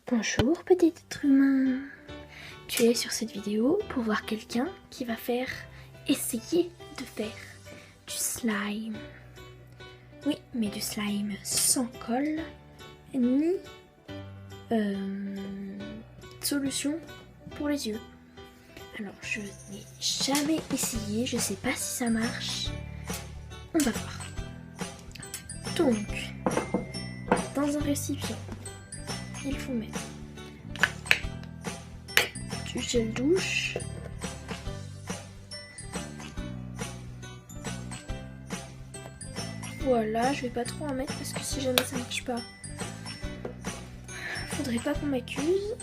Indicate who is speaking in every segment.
Speaker 1: Bonjour petit être humain. Tu es sur cette vidéo pour voir quelqu'un qui va essayer de faire du slime. Oui, mais du slime sans colle ni solution pour les yeux. Alors je n'ai jamais essayé, je sais pas si ça marche. On va voir. Donc, dans un récipient, il faut mettre du gel douche, voilà, je vais pas trop en mettre parce que si jamais ça marche pas, faudrait pas qu'on m'accuse,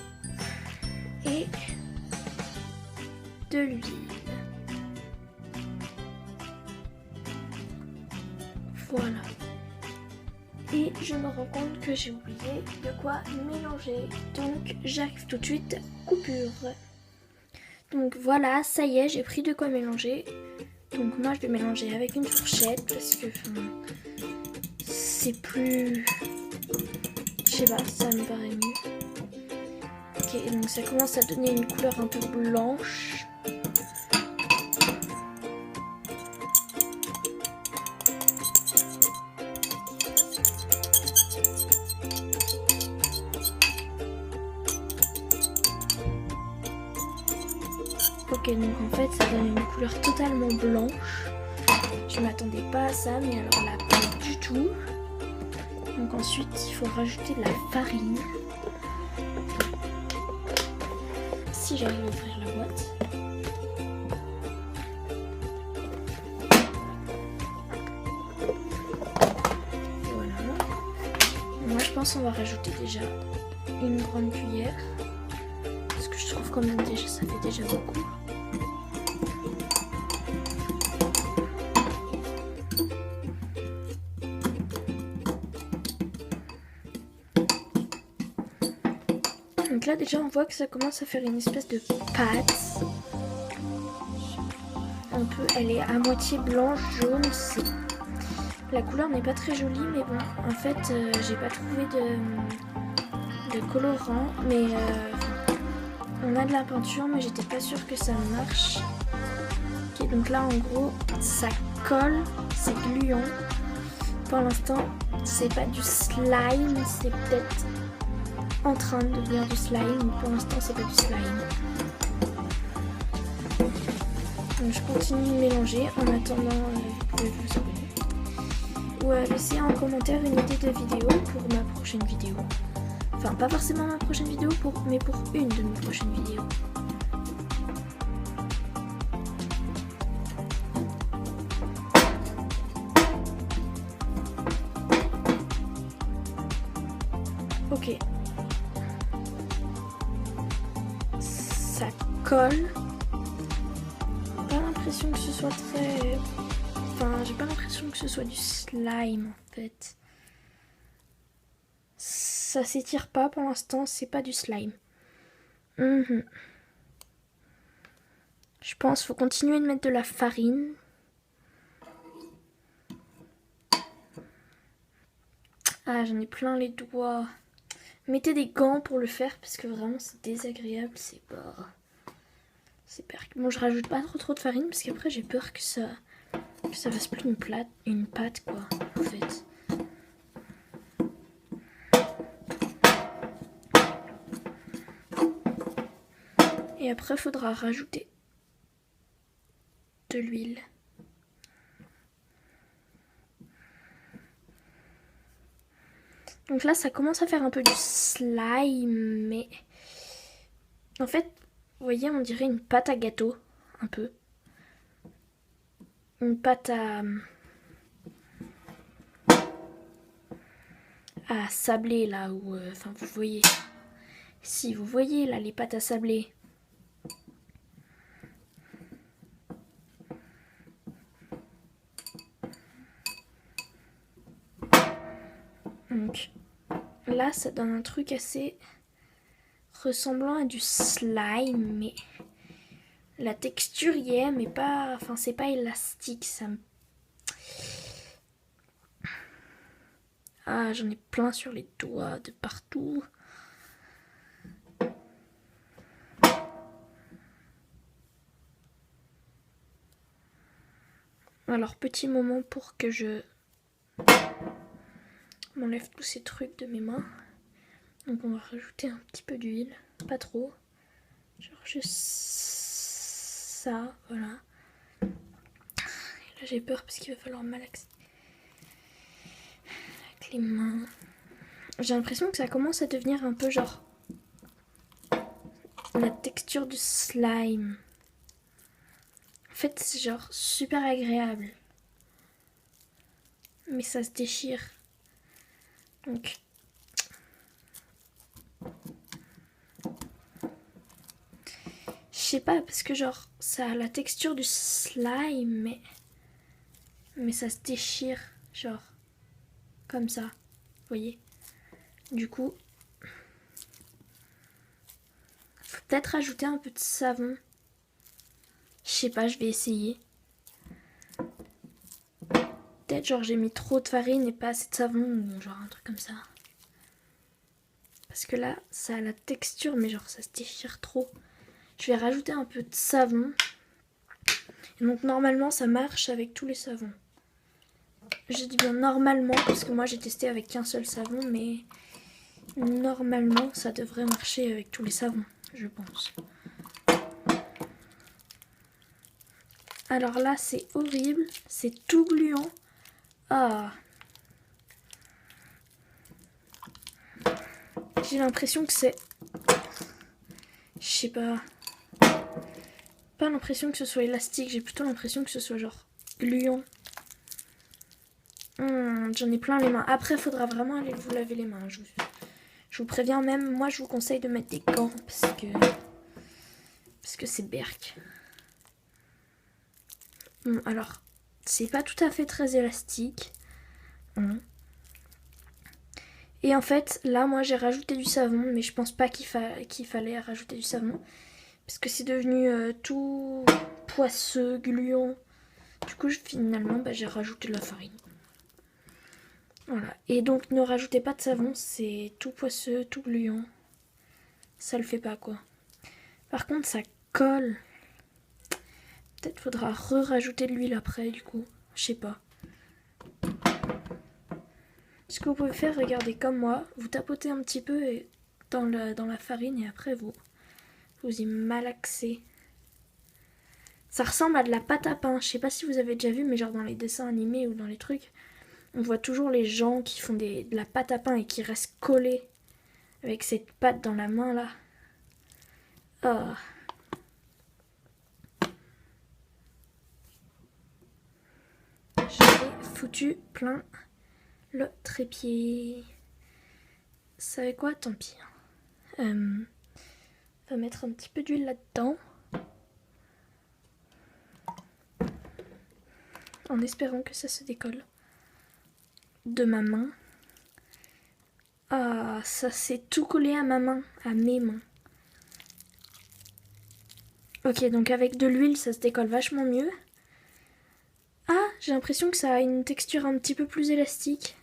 Speaker 1: et de l'huile. Voilà. Et je me rends compte que j'ai oublié de quoi mélanger. Donc j'arrive tout de suite, coupure. Donc voilà, ça y est, j'ai pris de quoi mélanger. Donc moi je vais mélanger avec une fourchette parce que c'est plus... Je sais pas, ça me paraît mieux. Ok, donc ça commence à donner une couleur un peu blanche. Ok, donc en fait ça donne une couleur totalement blanche. Je m'attendais pas à ça, mais alors là pas du tout. Donc ensuite il faut rajouter de la farine. Si j'arrive à ouvrir la boîte. Voilà. Moi je pense qu'on va rajouter déjà une grande cuillère. Parce que je trouve quand même déjà ça fait déjà beaucoup. Donc là déjà on voit que ça commence à faire une espèce de pâte. Un peu, elle est à moitié blanche, jaune. La couleur n'est pas très jolie, mais bon, en fait j'ai pas trouvé de colorant, mais on a de la peinture, mais j'étais pas sûre que ça marche. Ok, donc là en gros ça colle, c'est gluant. Pour l'instant c'est pas du slime, c'est peut-être en train de devenir du slime. Pour l'instant c'est pas du slime. Donc je continue de mélanger en attendant, vous pouvez vous abonner ou laisser en commentaire une idée de vidéo pour ma prochaine vidéo. Enfin pas forcément ma prochaine vidéo, mais pour une de mes prochaines vidéos. Ok. Ça colle. Pas l'impression que ce soit très... Enfin, j'ai pas l'impression que ce soit du slime en fait. Ça s'étire pas pour l'instant, c'est pas du slime. Je pense qu'il faut continuer de mettre de la farine. Ah, j'en ai plein les doigts. Mettez des gants pour le faire parce que vraiment c'est désagréable, c'est pas... Bon, je rajoute pas trop de farine parce qu'après j'ai peur que ça fasse plus une pâte quoi, en fait. Et après, il faudra rajouter de l'huile. Donc là, ça commence à faire un peu du slime, mais... En fait, vous voyez, on dirait une pâte à gâteau, un peu. Une pâte à sabler, là, où... Enfin, vous voyez... Si, vous voyez, là, les pâtes à sabler. Donc, là, ça donne un truc assez ressemblant à du slime, mais la texture y est, mais pas... Enfin, c'est pas élastique, ça me... Ah, j'en ai plein sur les doigts de partout. Alors petit moment pour que je m'enlève tous ces trucs de mes mains. Donc on va rajouter un petit peu d'huile, pas trop. Genre juste ça, voilà. Et là j'ai peur parce qu'il va falloir malaxer avec les mains. J'ai l'impression que ça commence à devenir un peu genre la texture du slime. En fait c'est genre super agréable. Mais ça se déchire. Donc je sais pas, parce que genre ça a la texture du slime, mais ça se déchire, genre comme ça, vous voyez. Du coup, faut peut-être rajouter un peu de savon. Je sais pas, je vais essayer. Peut-être genre j'ai mis trop de farine et pas assez de savon, ou genre un truc comme ça. Parce que là, ça a la texture, mais genre ça se déchire trop. Je vais rajouter un peu de savon. Et donc normalement ça marche avec tous les savons. Je dis bien normalement parce que moi j'ai testé avec qu'un seul savon, mais normalement ça devrait marcher avec tous les savons, je pense. Alors là c'est horrible, c'est tout gluant. Ah, j'ai l'impression que c'est... Je sais pas. Pas l'impression que ce soit élastique, j'ai plutôt l'impression que ce soit genre gluant. J'en ai plein les mains. Après, faudra vraiment aller vous laver les mains. Je vous préviens même, moi je vous conseille de mettre des gants parce que c'est berk. Bon, alors, c'est pas tout à fait très élastique. Et en fait, là, moi j'ai rajouté du savon, mais je pense pas qu'il fallait rajouter du savon. Parce que c'est devenu tout poisseux, gluant. Du coup, finalement, j'ai rajouté de la farine. Voilà. Et donc, ne rajoutez pas de savon, c'est tout poisseux, tout gluant. Ça le fait pas, quoi. Par contre, ça colle. Peut-être faudra rajouter de l'huile après, du coup. Je sais pas. Ce que vous pouvez faire, regardez comme moi, vous tapotez un petit peu dans la farine et après vous y malaxez. Ça ressemble à de la pâte à pain. Je sais pas si vous avez déjà vu, mais genre dans les dessins animés ou dans les trucs, on voit toujours les gens qui font de la pâte à pain et qui restent collés avec cette pâte dans la main là. Oh. J'ai foutu plein le trépied. Vous savez quoi? Tant pis. On va mettre un petit peu d'huile là-dedans. En espérant que ça se décolle de ma main. Ah, ça s'est tout collé à ma main, à mes mains. Ok, donc avec de l'huile, ça se décolle vachement mieux. Ah, j'ai l'impression que ça a une texture un petit peu plus élastique.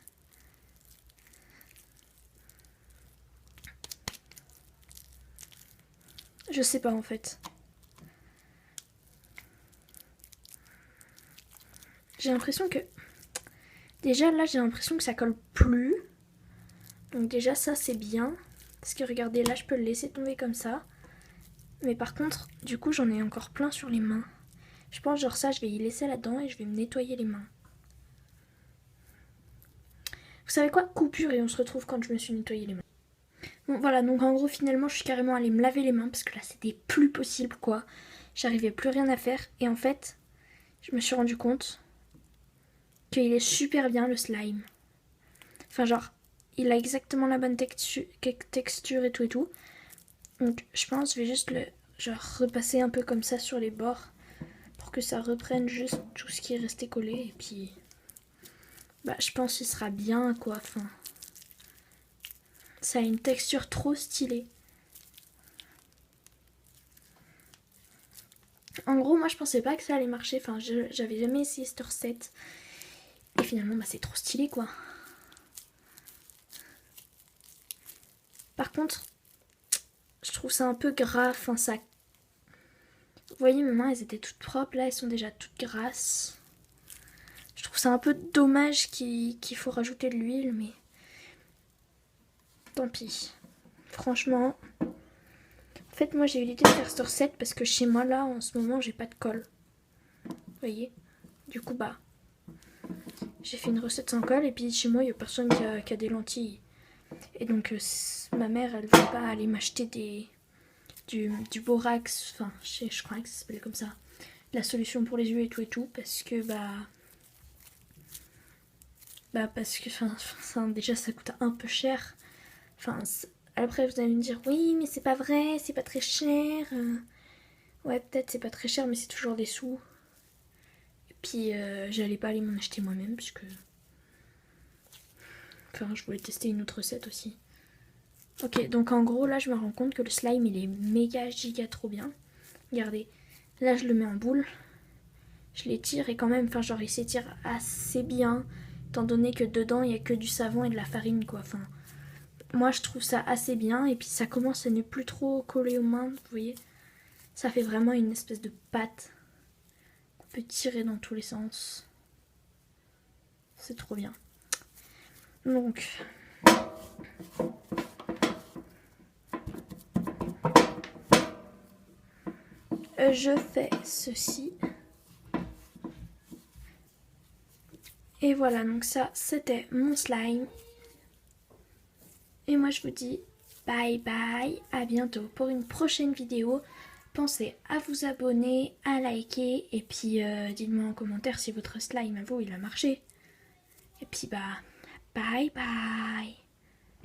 Speaker 1: Je sais pas en fait. J'ai l'impression que... Déjà là, j'ai l'impression que ça colle plus. Donc déjà ça c'est bien. Parce que regardez, là je peux le laisser tomber comme ça. Mais par contre, du coup j'en ai encore plein sur les mains. Je pense genre ça, je vais y laisser là-dedans et je vais me nettoyer les mains. Vous savez quoi? Coupure et on se retrouve quand je me suis nettoyé les mains. Bon voilà, donc en gros finalement je suis carrément allée me laver les mains parce que là c'était plus possible quoi. J'arrivais plus rien à faire et en fait je me suis rendu compte qu'il est super bien le slime. Enfin genre il a exactement la bonne texture et tout et tout. Donc je pense que je vais juste le genre repasser un peu comme ça sur les bords pour que ça reprenne juste tout ce qui est resté collé et puis je pense qu'il sera bien quoi. Enfin, ça a une texture trop stylée. En gros moi je pensais pas que ça allait marcher. Enfin j'avais jamais essayé cette recette et finalement c'est trop stylé quoi. Par contre je trouve ça un peu gras. Enfin ça... Vous voyez mes mains elles étaient toutes propres, là elles sont déjà toutes grasses. trouve ça un peu dommage qu'il faut rajouter de l'huile, mais tant pis. Franchement, en fait moi j'ai eu l'idée de faire cette recette parce que chez moi là en ce moment j'ai pas de colle. Vous voyez? Du coup bah j'ai fait une recette sans colle et puis chez moi il y a personne qui a des lentilles. Et donc ma mère elle veut pas aller m'acheter du borax, enfin je crois que ça s'appelle comme ça. La solution pour les yeux et tout parce que parce que enfin déjà ça coûte un peu cher. Enfin après vous allez me dire oui mais c'est pas vrai, c'est pas très cher. Ouais peut-être c'est pas très cher mais c'est toujours des sous. Et puis j'allais pas aller m'en acheter moi-même puisque enfin je voulais tester une autre recette aussi. Ok donc en gros là je me rends compte que le slime il est méga giga trop bien. Regardez, là je le mets en boule. Je l'étire et quand même, enfin genre il s'étire assez bien, étant donné que dedans il n'y a que du savon et de la farine quoi. Enfin, moi je trouve ça assez bien et puis ça commence à ne plus trop coller aux mains, vous voyez. Ça fait vraiment une espèce de pâte qu'on peut tirer dans tous les sens. C'est trop bien. Donc, je fais ceci. Et voilà, donc ça, c'était mon slime. Et moi, je vous dis bye bye, à bientôt pour une prochaine vidéo. Pensez à vous abonner, à liker, et puis dites-moi en commentaire si votre slime à vous, il a marché. Et puis bye bye.